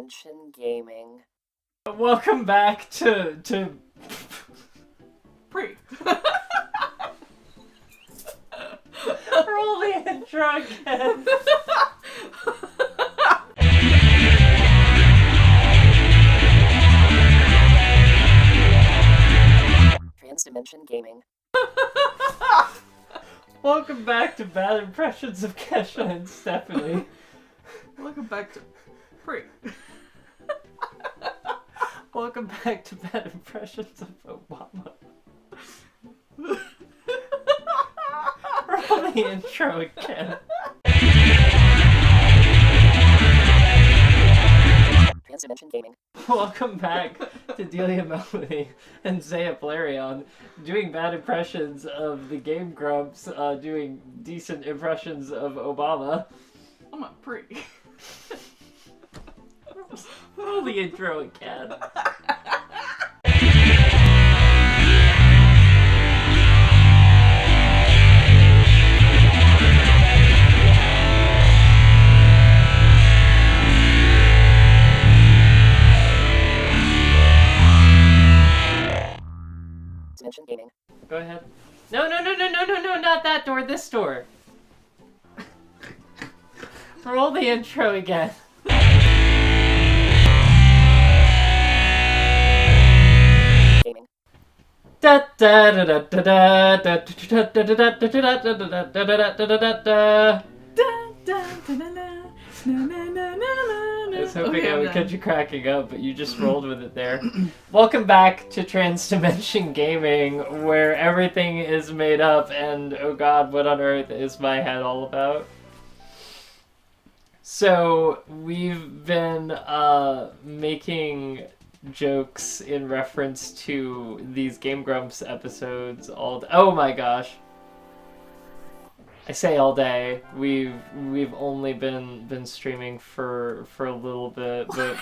TransDimension Gaming. Welcome back to Pre. Roll the intro again. TransDimension Gaming. Welcome back to Bad Impressions of Kesha and Stephanie. Welcome back to Pre. Welcome back to Bad Impressions of Obama. Roll the intro again. TransDimension Gaming. Welcome back to Delia Melody and Zaya Blarion doing bad impressions of the Game Grumps, doing decent impressions of Obama. I'm a Pre. Roll the intro again. TransDimension Gaming. Go ahead. No, not that door, this door. Roll the intro again. Gaming. Da da da da da da da da da da da da da. I was hoping I would catch you cracking up, but you just rolled with it there. Welcome back to TransDimension Gaming, where everything is made up, and oh god, what on earth is my head all about? So, we've been making jokes in reference to these Game Grumps episodes oh my gosh. I say all day. We've only been streaming for a little bit, but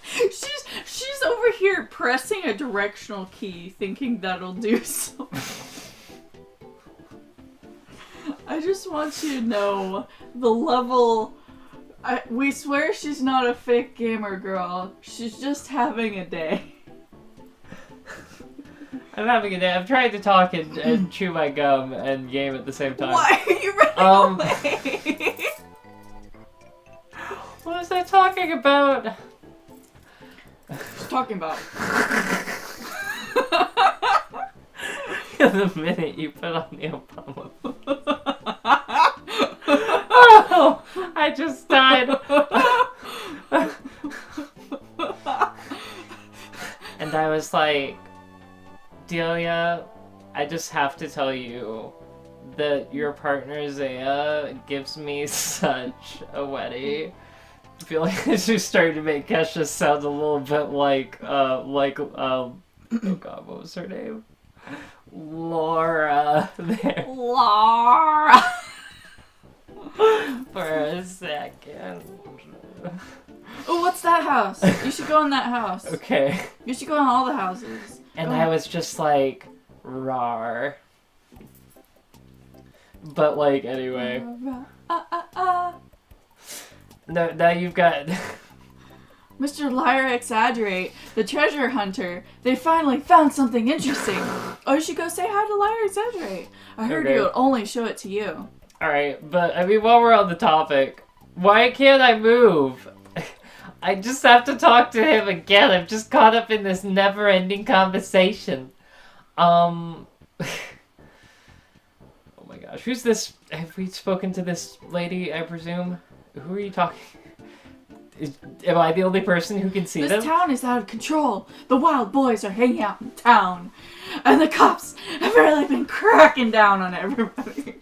she's over here pressing a directional key, thinking that'll do something. I just want you to know the level. We swear she's not a fake gamer girl. She's just having a day. I'm having a day. I'm trying to talk and chew my gum and game at the same time. Why are you running away? What was I talking about? She's talking about. The minute you put on the Obama. Oh, I just died. And I was like, Delia, I just have to tell you that your partner Zaya gives me such a wetty. I feel like this is starting to make Kesha sound a little bit like oh god, what was her name? Laura there. Laura. For a second. Oh, what's that house? You should go in that house. Okay. You should go in all the houses. And I was just like, rawr. But like, anyway. No, now you've got... Mr. Lyra Exaggerate, the treasure hunter. They finally found something interesting. Oh, you should go say hi to Lyra Exaggerate. I heard Okay. he would only show it to you. Alright, but I mean, while we're on the topic, why can't I move? I just have to talk to him again. I'm just caught up in this never-ending conversation. Oh my gosh, who's this? Have we spoken to this lady, I presume? Who are you talking? Am I the only person who can see them? This town is out of control. The wild boys are hanging out in town. And the cops have really been cracking down on everybody.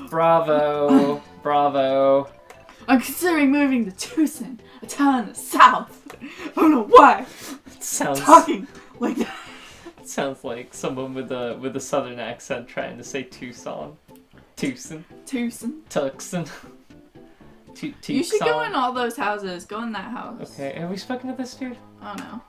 Bravo, bravo. I'm considering moving to Tucson, a town in the south. I don't know why. Sounds Talking like that. sounds like someone with a southern accent trying to say Tucson. Tucson. Tucson. Tucson. You should go in all those houses. Go in that house. Okay, have we spoken to this dude? Oh no.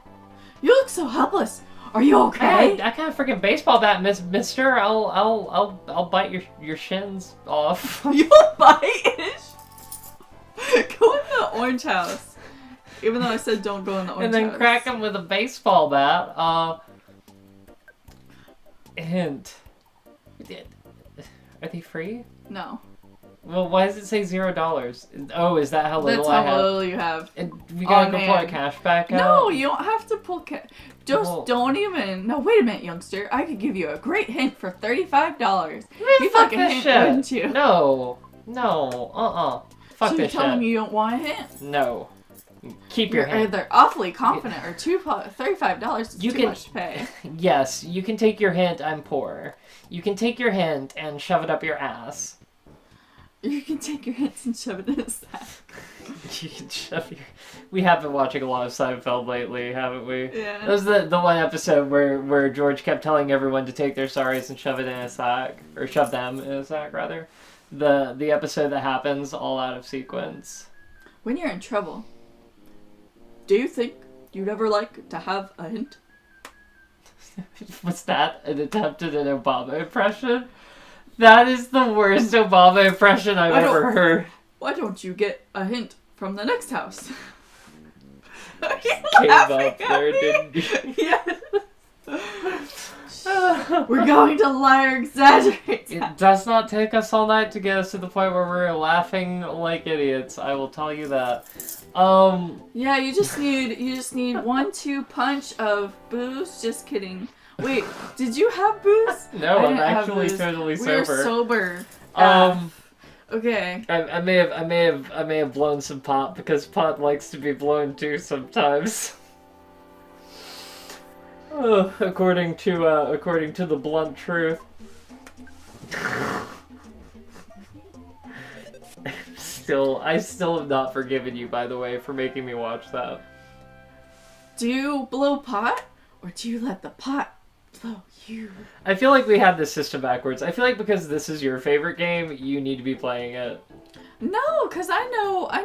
You look so helpless. Are you okay? I got a freaking baseball bat, mister. I'll bite your shins off. You'll bite? Go in the orange house. Even though I said don't go in the orange house. And then crack him with a baseball bat. Hint. Are they free? No. Well, why does it say $0? Oh, is that how little That's I how have? little you have. And we gotta go pull our hand. cash back out? No, you don't have to pull cash. Just Well- don't even. No, wait a minute, youngster. I could give you a great hint for $35. You fuck fucking this hint, shit. wouldn't you? No. Fuck So you're this telling shit. me you don't want a hint? No. Keep your You're hand. either awfully confident or $35 is You too can- much to pay. Yes, you can take your hint, I'm poor. You can take your hint and shove it up your ass. You can take your hints and shove it in his sack. You can shove your... We have been watching a lot of Seinfeld lately, haven't we? Yeah. That was the one episode where George kept telling everyone to take their sorries and shove it in a sack. Or shove them in a sack, rather. The episode that happens all out of sequence. When you're in trouble, do you think you'd ever like to have a hint? Was that an attempt at an Obama impression? That is the worst Obama impression I've I don't- ever heard. Why don't you get a hint from the next house? Are you Came laughing up at there, me? didn't you? Yes. We're going to lie or exaggerate. It does not take us all night to get us to the point where we're laughing like idiots. I will tell you that. Yeah, you just need 1-2 punch of booze. Just kidding. Wait, did you have booze? No, I I'm didn't have actually booze. totally We're sober. sober. Okay. I may have blown some pot because pot likes to be blown too sometimes. According to the blunt truth. I still have not forgiven you, by the way, for making me watch that. Do you blow pot, or do you let the pot blow you? I feel like we had this system backwards. I feel like because this is your favorite game, you need to be playing it. No, because I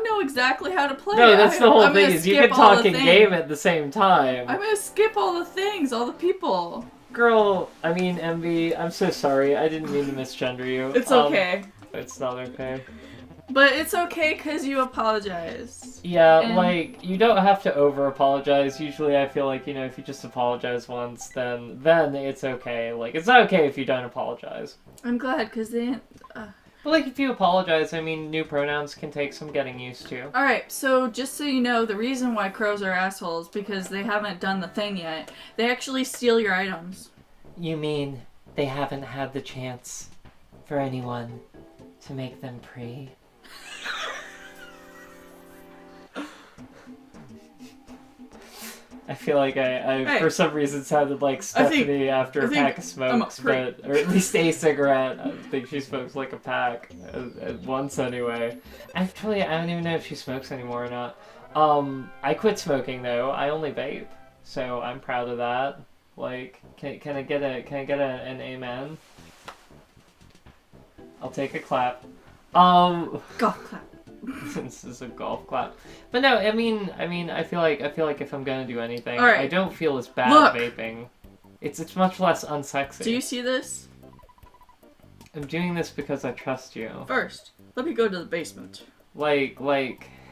know exactly how to play. No, that's the whole I'm thing, gonna is you skip can all talk the and things. game at the same time. I'm gonna skip all the things, all the people. Girl, I mean, Envy, I'm so sorry. I didn't mean to misgender you. It's okay. It's not okay. But it's okay because you apologize. Yeah, And- like, you don't have to over-apologize. Usually I feel like, if you just apologize once, then it's okay. Like, it's not okay if you don't apologize. I'm glad because they didn't. But, like, if you apologize, I mean, new pronouns can take some getting used to. Alright, so just so you know, the reason why crows are assholes because they haven't done the thing yet. They actually steal your items. You mean they haven't had the chance for anyone to make them pre? I feel like I Hey. for some reason sounded like Stephanie after a pack of smokes, I'm a or at least a cigarette. I think she smokes like a pack at once anyway. Actually, I don't even know if she smokes anymore or not. I quit smoking though. I only vape, so I'm proud of that. Like, can I get an amen? I'll take a clap. Golf clap. This is a golf clap. But no, I mean, I feel like if I'm gonna do anything, All right. I don't feel as bad Look. vaping. It's much less unsexy. Do you see this? I'm doing this because I trust you. First, let me go to the basement. Like,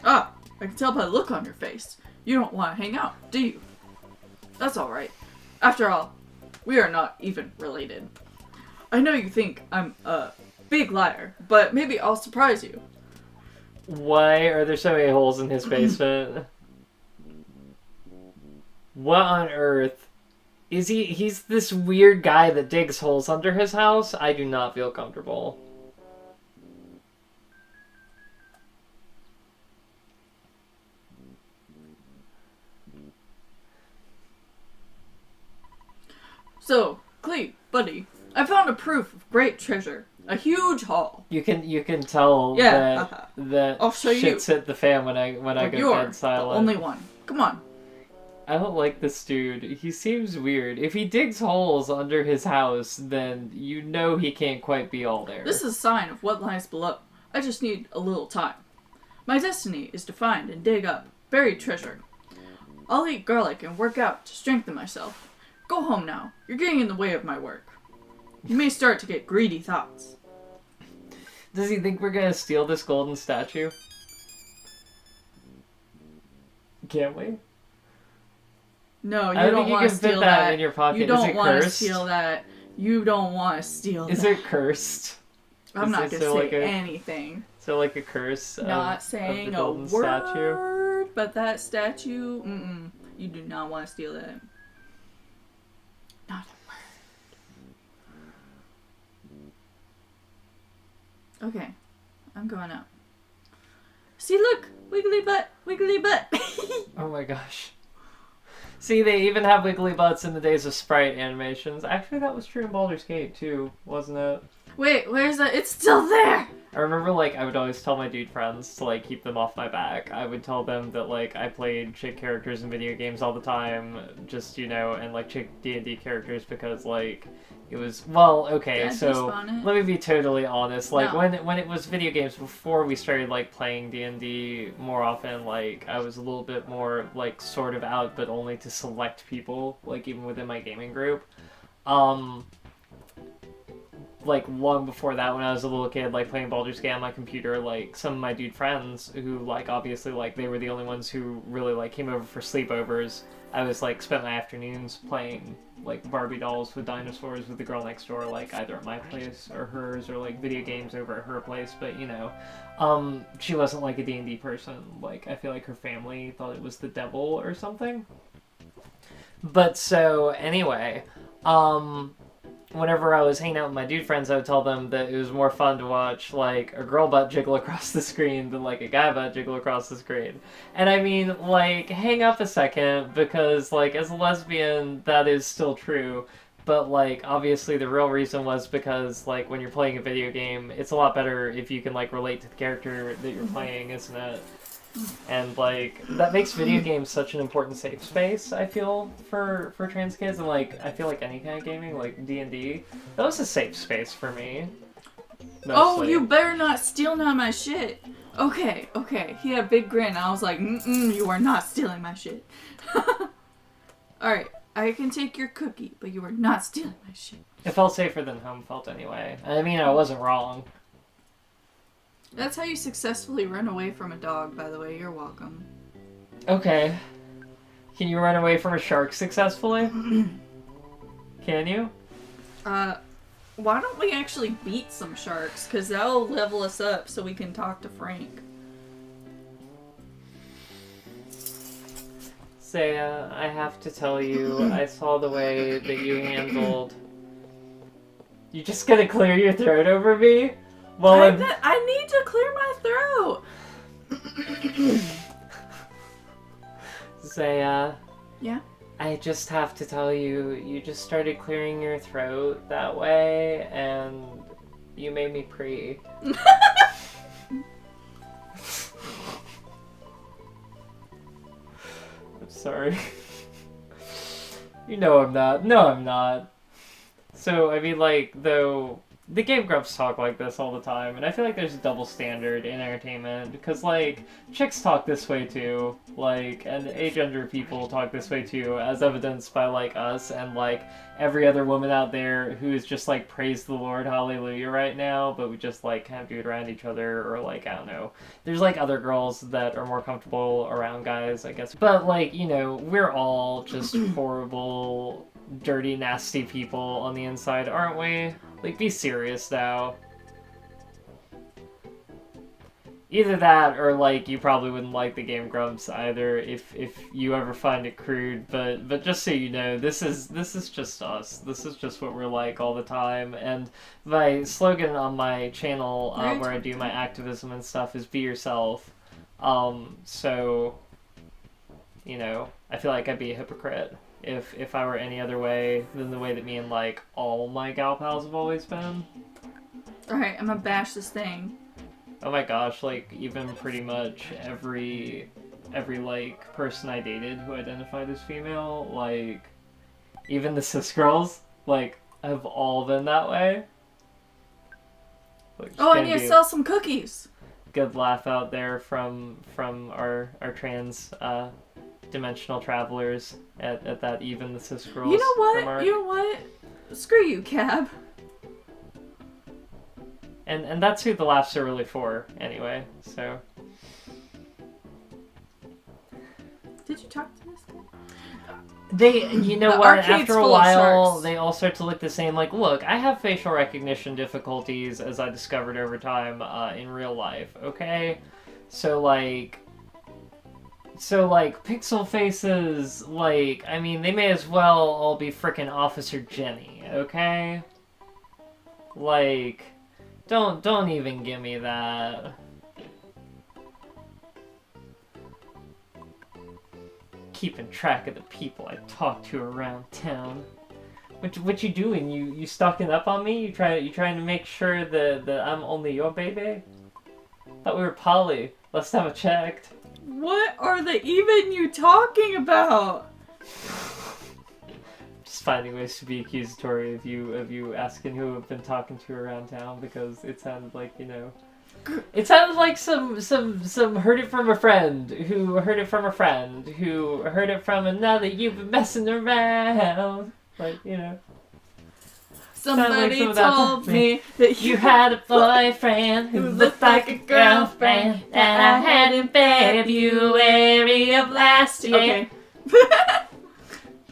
Ah, I can tell by the look on your face. You don't want to hang out, do you? That's alright. After all, we are not even related. I know you think I'm a big liar, but maybe I'll surprise you. why are there so many holes in his basement? What on earth? Is he's this weird guy that digs holes under his house? I do not feel comfortable. So, Clee, buddy, I found a proof of great treasure. A huge haul. You can tell Yeah, that I'll show you. shit's hit the fan when I But go you're dead silent. the only one. Come on. I don't like this dude. He seems weird. If he digs holes under his house, then you know he can't quite be all there. This is a sign of what lies below. I just need a little time. My destiny is to find and dig up buried treasure. I'll eat garlic and work out to strengthen myself. Go home now. You're getting in the way of my work. You may start to get greedy thoughts. Does he think we're gonna steal this golden statue? Can't we? No, you I don't think you want to can fit steal that that. in your pocket. You Is don't it want to cursed? steal that. You don't want to steal Is that. it cursed? I'm is not it going to so say like a- anything. So like a curse Not of saying the a golden word, statue? but that statue, you do not want to steal that. Not a word. Okay, I'm going up. See, look! Wiggly butt! Wiggly butt! Oh my gosh. See, they even have wiggly butts in the days of sprite animations. Actually, that was true in Baldur's Gate too, wasn't it? Wait, where's that? It's still there! I remember, like, I would always tell my dude friends to, like, keep them off my back. I would tell them that, like, I played chick characters in video games all the time, just, you know, and, like, chick D&D characters because, like, it was, well, okay, Did I so, despawn it? let me be totally honest. Like, No. when it was video games, before we started, like, playing D&D more often, like, I was a little bit more, like, sort of out, but only to select people, like, even within my gaming group. Like, long before that, when I was a little kid, like, playing Baldur's Gate on my computer, like, some of my dude friends, who, like, obviously, like, they were the only ones who really, like, came over for sleepovers, I was, like, spent my afternoons playing, like, Barbie dolls with dinosaurs with the girl next door, like, either at my place or hers, or, like, video games over at her place, but, you know, she wasn't, like, a D&D person. Like, I feel like her family thought it was the devil or something. But, so, anyway, whenever I was hanging out with my dude friends, I would tell them that it was more fun to watch, like, a girl butt jiggle across the screen than, like, a guy butt jiggle across the screen. And I mean, like, hang up a second, because, like, as a lesbian, that is still true. But, like, obviously the real reason was because, like, when you're playing a video game, it's a lot better if you can, like, relate to the character that you're playing, isn't it? And, like, that makes video games such an important safe space, I feel, for trans kids. And, like, I feel like any kind of gaming, like D&D, that was a safe space for me. Oh, Mostly. you better not steal none of my shit. Okay. He had a big grin. I was like, you are not stealing my shit. Alright, I can take your cookie, but you are not stealing my shit. It felt safer than home felt anyway. I mean, I wasn't wrong. That's how you successfully run away from a dog, by the way. You're welcome. Okay. Can you run away from a shark successfully? Can you? Why don't we actually beat some sharks? Because that'll level us up so we can talk to Frank. Saya, I have to tell you, I saw the way that you handled... You just gonna clear your throat over me? Well, I need to clear my throat! Saya... Yeah? I just have to tell you, you just started clearing your throat that way, and you made me pee. I'm sorry. You know I'm not. No, I'm not. So, I mean, like, though, the Game Grumps talk like this all the time, and I feel like there's a double standard in entertainment, because, like, chicks talk this way too, like, and agender people talk this way too, as evidenced by, like, us and, like, every other woman out there who is just, like, praise the Lord, hallelujah right now, but we just, like, kind of do it around each other, or, like, I don't know. There's, like, other girls that are more comfortable around guys, I guess. But, like, you know, we're all just horrible, dirty, nasty people on the inside, aren't we? Like, be serious now. Either that, or, like, you probably wouldn't like the Game Grumps either if you ever find it crude, but just so you know, this is just us. This is just what we're like all the time, and my slogan on my channel, where I do my activism and stuff, is be yourself. So, you know, I feel like I'd be a hypocrite if I were any other way than the way that me and, like, all my gal pals have always been. Alright, I'm gonna bash this thing. Oh my gosh, like, even pretty much every like, person I dated who identified as female, like, even the cis girls, like, have all been that way. Like, just Oh, I gonna need to be sell some cookies! a good laugh out there from our trans dimensional travelers at that even the cis girls. You know what? remark. You know what? Screw you, Cab. And that's who the laughs are really for, anyway. So. Did you talk to this guy? You know The what? arcade's After a full of while, sharks. they all start to look the same. Like, look, I have facial recognition difficulties, as I discovered over time in real life. Okay, so like, pixel faces. Like, I mean, they may as well all be frickin' Officer Jenny. Okay, like, don't even give me that. Keeping track of the people I talk to around town. What you doing? You stocking up on me? You trying to make sure that I'm only your baby? Thought we were poly. Last time I checked. What are the even you talking about? Just finding ways to be accusatory of you asking who I've been talking to around town, because it sounded like, you know. It sounded like some heard it from a friend who heard it from a friend who heard it from another. You've been messing around, like, you know. Somebody some of that told me that You had a boyfriend who looked like a girlfriend that I had in February of last year. Okay.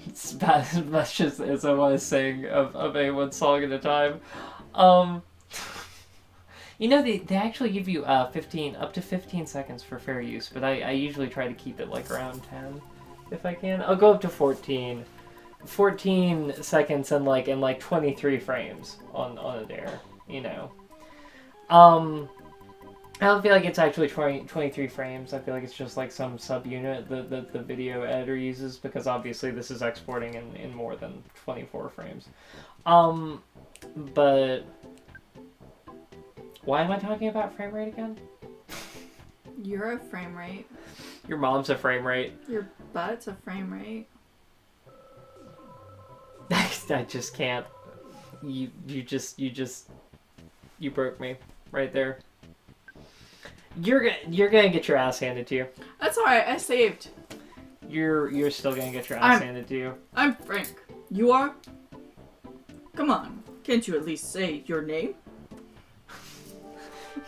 It's about as much as I want to sing of a one song at a time. You know, they actually give you up to 15 seconds for fair use, but I usually try to keep it like around 10 if I can. I'll go up to 14. 14 seconds and like 23 frames on a dare, you know. I don't feel like it's actually 23 frames. I feel like it's just like some subunit that the video editor uses, because obviously this is exporting in more than 24 frames. But why am I talking about frame rate again? You're a frame rate. Your mom's a frame rate. Your butt's a frame rate. I just can't. You broke me right there. You're gonna get your ass handed to you. That's alright, I saved. You're still gonna get your ass handed to you. I'm Frank. You are? Come on, can't you at least say your name?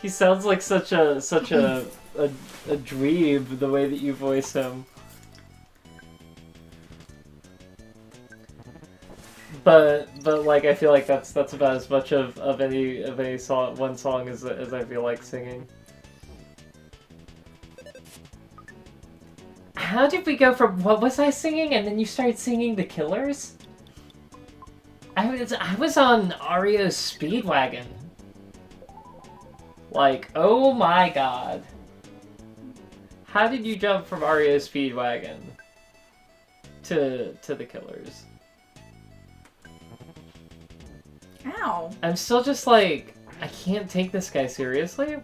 He sounds like such a dweeb the way that you voice him. But like, I feel like that's about as much of a song, one song as I feel like singing. How did we go from what was I singing and then you started singing The Killers? I was on REO's Speedwagon. Like, oh my god. How did you jump from REO Speedwagon to The Killers? Ow. I'm still just like, I can't take this guy seriously.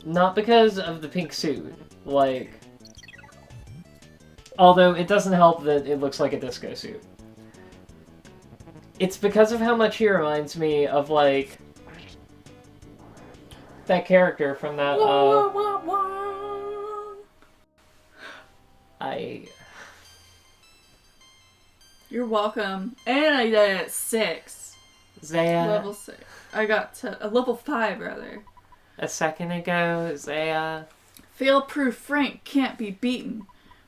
Not because of the pink suit. Like, although it doesn't help that it looks like a disco suit. It's because of how much he reminds me of, like, that character from that, You're welcome. And I did it at 6. Zaya. Level 6. I got to level 5 rather. A second ago, Zaya. Fail-proof Frank can't be beaten.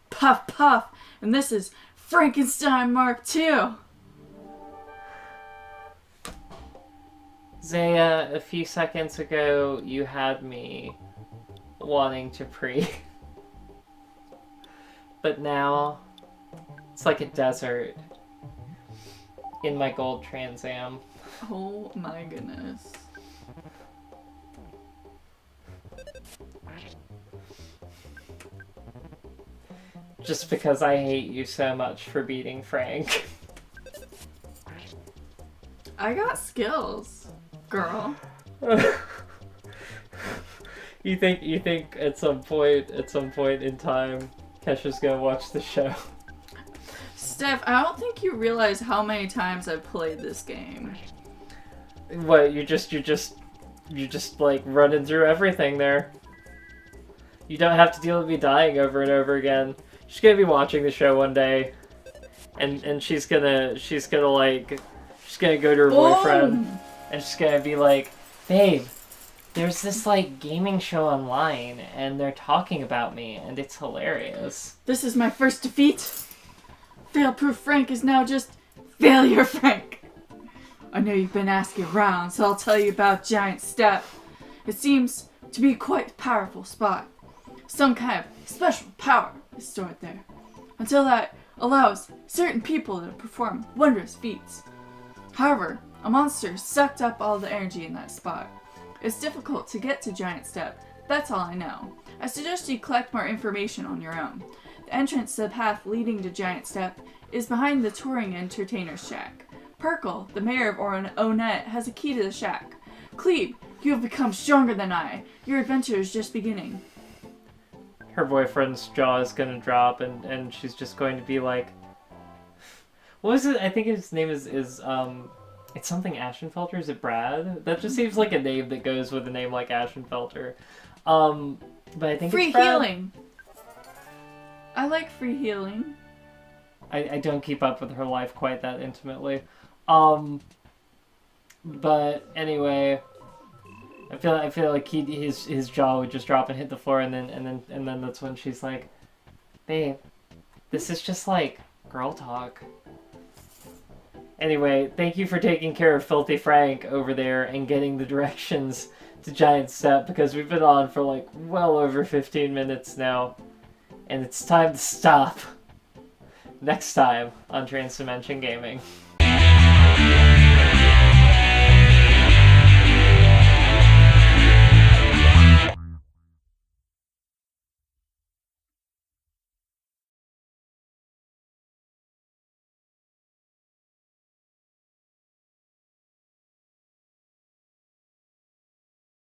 Puff puff. And this is Frankenstein Mark II. Zaya, a few seconds ago, you had me wanting to pre. But now, it's like a desert in my gold Trans Am. Oh my goodness. Just because I hate you so much for beating Frank. I got skills, girl. You think at some point in time, Kesha's gonna watch the show? Steph, I don't think you realize how many times I've played this game. What, you're just like running through everything there. You don't have to deal with me dying over and over again. she's gonna be watching the show one day, and she's gonna go to her boyfriend, and she's gonna be like, babe, there's this like gaming show online, and they're talking about me, and it's hilarious. This is my first defeat. Fail-proof Frank is now just Failure Frank. I know you've been asking around, so I'll tell you about Giant Step. It seems to be quite a powerful spot. Some kind of special power is stored there. Until that allows certain people to perform wondrous feats. However, a monster sucked up all the energy in that spot. It's difficult to get to Giant Step, that's all I know. I suggest you collect more information on your own. The entrance to the path leading to Giant Step is behind the touring entertainer's shack. Perkle, the mayor of Onet, has a key to the shack. Cleve, you have become stronger than I. Your adventure is just beginning. Her boyfriend's jaw is gonna drop, and she's just going to be like, what was it? I think his name is it's something Ashenfelter. Is it Brad? That just seems like a name that goes with a name like Ashenfelter. But I think Free it's Brad. healing. I like free healing. I don't keep up with her life quite that intimately. But anyway, I feel like his jaw would just drop and hit the floor, and then that's when she's like, babe, this is just like girl talk. Anyway, thank you for taking care of Filthy Frank over there and getting the directions to Giant Step, because we've been on for like well over 15 minutes now, and it's time to stop. Next time on TransDimension Gaming.